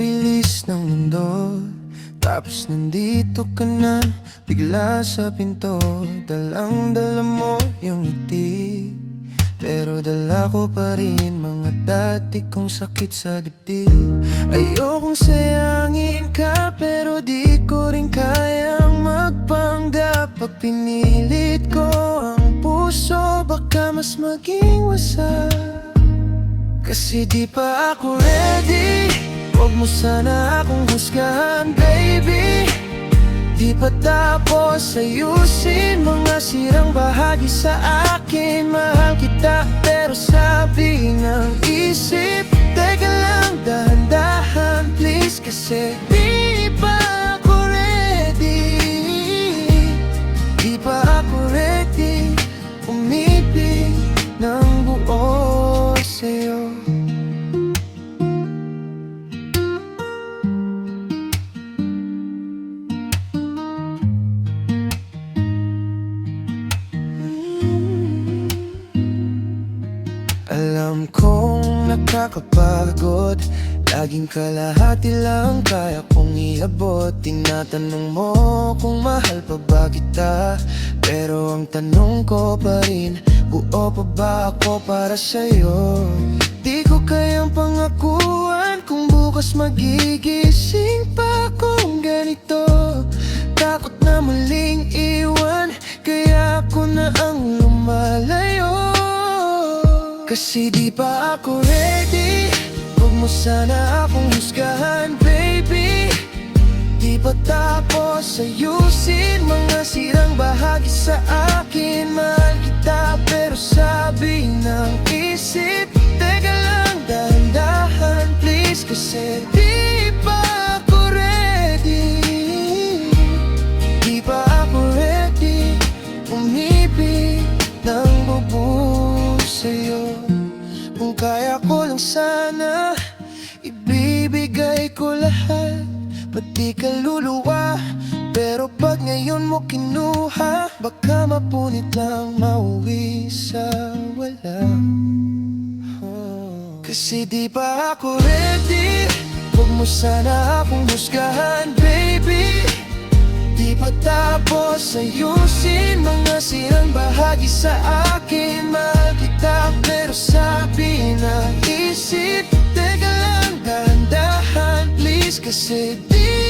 bilis ng mundo, tapos nandito ka na, bigla sa pinto. Dalang-dala mo yung ngiti, pero dala ko pa rin mga dati kong sakit sa dibdib. Ayokong sayangin ka, pero di ko rin kayang magpanggap. Pag pinilit ko ang puso, baka mas maging wasak. Kasi di pa ako ready, huwag mo sana akong husgahan, baby. Di pa tapos ayusin mga sirang bahagi sa akin. Mahal kita pero sabi ng isip, teka lang, dahan-dahan please. Kasi di pa ako ready, di pa ako ready umibig ng buo sa'yo. Alam kong nakakapagod, laging kalahati lang kaya kong iabot. Tinatanong mo kung mahal pa ba kita, pero ang tanong ko pa rin, buo pa ba ako para sa'yo? Di ko kayang pangakuan kung bukas magigising pa akong ganito. Takot na muling iwan, kaya ako na ang lumalayo. Kasi di pa ako ready, huwag mo sana akong husgahan, baby. Di pa tapos ayusin mga sirang bahagi sa akin. Mahal kita pero sabi ng isip, teka lang, dahan-dahan please. Kasi di pa ako ready, di pa ako ready umibig ng bubuo sa'yo. Kung kaya ko lang sana, ibibigay ko lahat, pati kaluluwa. Pero pag ngayon mo kinuha, baka mapunit lang mauwi sa wala. Kasi di pa ako ready, huwag mo sana akong husgahan, baby. Di pa tapos ayusin mga sirang bahagi sa akin. Mahal kita pero sabi ng isip, teka lang, dahan-dahan please. Kasi di